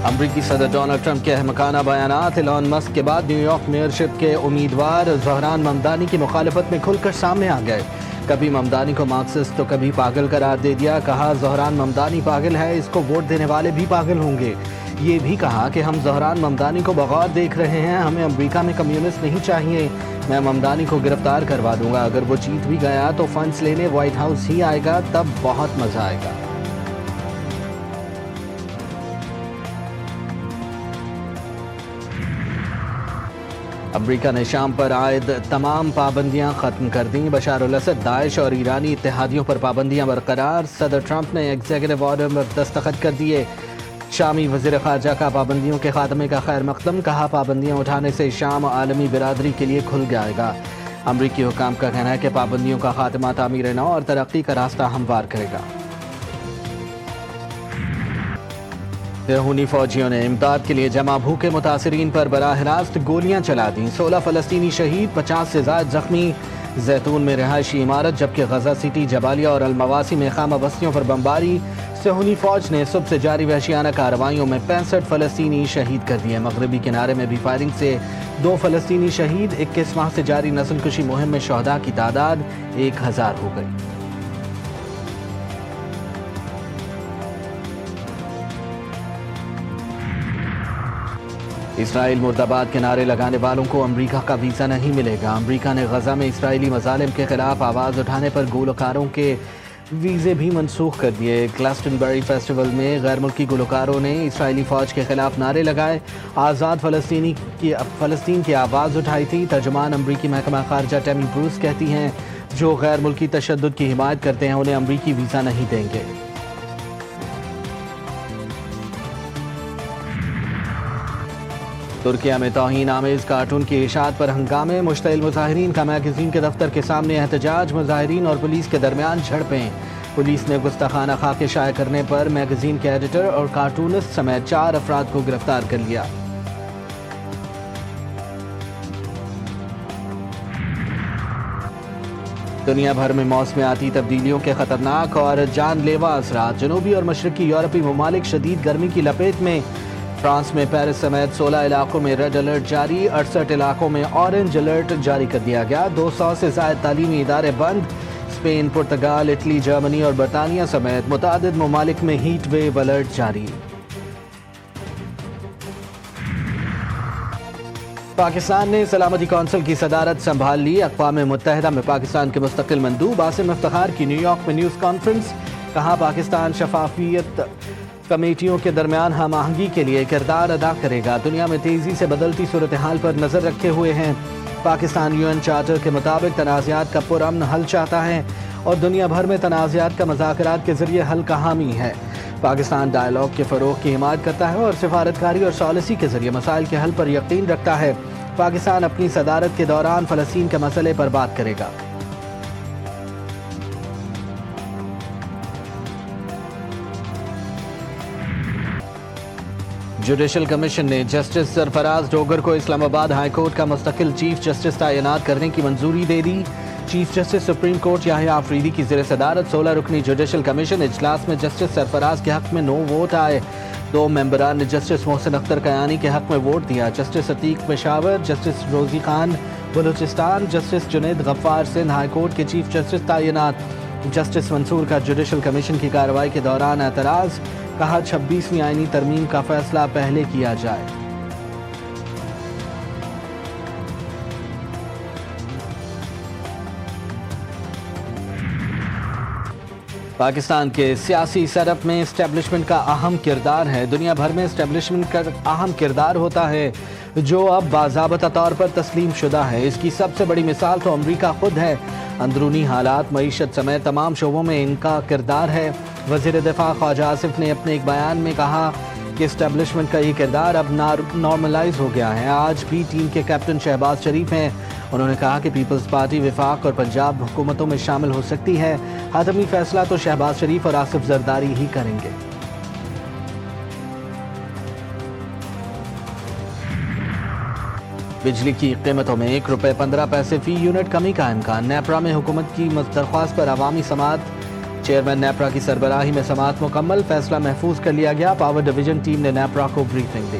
امریکی صدر Donald Trump کے احمقانہ بیانات، ایلون مسک کے بعد نیو یارک میئرشپ کے امیدوار زہران ممدانی کی مخالفت میں کھل کر سامنے آ گئے۔ کبھی ممدانی کو مارکسسٹ تو کبھی پاگل قرار دے دیا، کہا زہران ممدانی پاگل ہے، اس کو ووٹ دینے والے بھی پاگل ہوں گے۔ یہ بھی کہا کہ ہم زہران ممدانی کو بغور دیکھ رہے ہیں، ہمیں امریکہ میں کمیونسٹ نہیں چاہیے، میں ممدانی کو گرفتار کروا دوں گا، اگر وہ جیت بھی گیا تو فنڈز لینے وائٹ ہاؤس ہی آئے گا، تب بہت مزہ آئے گا۔ امریکہ نے شام پر عائد تمام پابندیاں ختم کر دیں، بشار الاسد، داعش اور ایرانی اتحادیوں پر پابندیاں برقرار، صدر ٹرمپ نے ایگزیکٹو آرڈر پر دستخط کر دیے۔ شامی وزیر خارجہ کا پابندیوں کے خاتمے کا خیر مقدم، کہا پابندیاں اٹھانے سے شام عالمی برادری کے لیے کھل جائے گا۔ امریکی حکام کا کہنا ہے کہ پابندیوں کا خاتمہ تعمیر نو اور ترقی کا راستہ ہموار کرے گا۔ بیرونی فوجیوں نے امداد کے لیے جمع بھوکے متاثرین پر براہ راست گولیاں چلا دیں، 16 فلسطینی شہید، 50 سے زائد زخمی۔ زیتون میں رہائشی عمارت جبکہ غزہ سٹی، جبالیہ اور المواسی میں خامہ بستیوں پر بمباری۔ صہیونی فوج نے صبح سے جاری وحشیانہ کارروائیوں میں 65 فلسطینی شہید کر دیے۔ مغربی کنارے میں بھی فائرنگ سے 2 فلسطینی شہید، 21 ماہ سے جاری نسل کشی مہم میں شہداء کی تعداد 1000 ہو گئی۔ اسرائیل مرد آباد کے نعرے لگانے والوں کو امریکہ کا ویزا نہیں ملے گا۔ امریکہ نے غزہ میں اسرائیلی مظالم کے خلاف آواز اٹھانے پر گلوکاروں کے ویزے بھی منسوخ کر دیے۔ گلاسٹنبری فیسٹیول میں غیر ملکی گلوکاروں نے اسرائیلی فوج کے خلاف نعرے لگائے، آزاد فلسطین کی آواز اٹھائی تھی۔ ترجمان امریکی محکمہ خارجہ ٹیمی بروس کہتی ہیں جو غیر ملکی تشدد کی حمایت کرتے ہیں انہیں امریکی ویزا نہیں دیں گے۔ ترکیہ میں توہین آمیز کارٹون کی اشاعت پر ہنگامے، مشتعل مظاہرین کا میگزین کے دفتر کے سامنے احتجاج، مظاہرین اور پولیس کے درمیان جھڑپیں۔ پولیس نے گستاخانہ خاکے شائع کرنے پر میگزین کے ایڈیٹر اور کارٹونسٹ سمیت 4 افراد کو گرفتار کر لیا۔ دنیا بھر میں موسمیاتی تبدیلیوں کے خطرناک اور جان لیوا اثرات، جنوبی اور مشرقی یورپی ممالک شدید گرمی کی لپیٹ میں۔ فرانس میں پیرس سمیت 16 علاقوں میں ریڈ الرٹ جاری، 68 علاقوں میں اورنج الرٹ جاری کر دیا گیا، 200 سے زائد تعلیمی ادارے بند۔ اسپین، پرتگال، اٹلی، جرمنی اور برطانیہ سمیت متعدد ممالک میں ہیٹ ویو الرٹ جاری۔ پاکستان نے سلامتی کونسل کی صدارت سنبھال لی، اقوام متحدہ میں پاکستان کے مستقل مندوب عاصم افتخار کی نیو یارک میں نیوز کانفرنس، کہا پاکستان شفافیت کمیٹیوں کے درمیان ہم آہنگی کے لیے کردار ادا کرے گا، دنیا میں تیزی سے بدلتی صورتحال پر نظر رکھے ہوئے ہیں۔ پاکستان UN چارٹر کے مطابق تنازعات کا پرامن حل چاہتا ہے اور دنیا بھر میں تنازعات کا مذاکرات کے ذریعے حل کا حامی ہے۔ پاکستان ڈائیلاگ کے فروغ کی حمایت کرتا ہے اور سفارتکاری اور ثالثی کے ذریعے مسائل کے حل پر یقین رکھتا ہے۔ پاکستان اپنی صدارت کے دوران فلسطین کے مسئلے پر بات کرے گا۔ جوڈیشل کمیشن نے جسٹس سرفراز ڈوگر کو اسلام آباد ہائی کورٹ کا مستقل چیف جسٹس تعینات کرنے کی منظوری دے دی۔ چیف جسٹس سپریم کورٹ یحییٰ آفریدی کی زیر صدارت 16 رکنی جوڈیشل کمیشن اجلاس میں جسٹس سرفراز کے حق میں 9 ووٹ آئے۔ 2 ممبران نے جسٹس محسن اختر کیانی کے حق میں ووٹ دیا۔ جسٹس عتیق پشاور، جسٹس روزی خان بلوچستان، جسٹس جنید غفار سندھ ہائی کورٹ کے چیف جسٹس تعینات۔ جسٹس منصور کا جوڈیشل کمیشن کی کارروائی کے دوران اعتراض، کہا 26ویں آئینی ترمیم کا فیصلہ پہلے کیا جائے۔ پاکستان کے سیاسی سیٹ اپ میں اسٹیبلشمنٹ کا اہم کردار ہے۔ دنیا بھر میں اسٹیبلشمنٹ کا اہم کردار ہوتا ہے جو اب باضابطہ طور پر تسلیم شدہ ہے۔ اس کی سب سے بڑی مثال تو امریکہ خود ہے۔ اندرونی حالات، معیشت سمیت تمام شعبوں میں ان کا کردار ہے۔ وزیر دفاع خواجہ آصف نے اپنے ایک بیان میں کہا کہ اسٹیبلشمنٹ کا یہ کردار اب نارملائز ہو گیا ہے۔ آج بھی ٹیم کے کیپٹن شہباز شریف ہیں۔ انہوں نے کہا کہ پیپلز پارٹی وفاق اور پنجاب حکومتوں میں شامل ہو سکتی ہے، حتمی فیصلہ تو شہباز شریف اور آصف زرداری ہی کریں گے۔ بجلی کی قیمتوں میں 1 روپے 15 پیسے فی یونٹ کمی کا امکان۔ نیپرا میں حکومت کی درخواست پر عوامی سماعت چیئرمین نیپرا کی سربراہی میں سماعت مکمل، فیصلہ محفوظ کر لیا گیا، پاور ڈویژن ٹیم نے نیپرا کو بریفنگ دی۔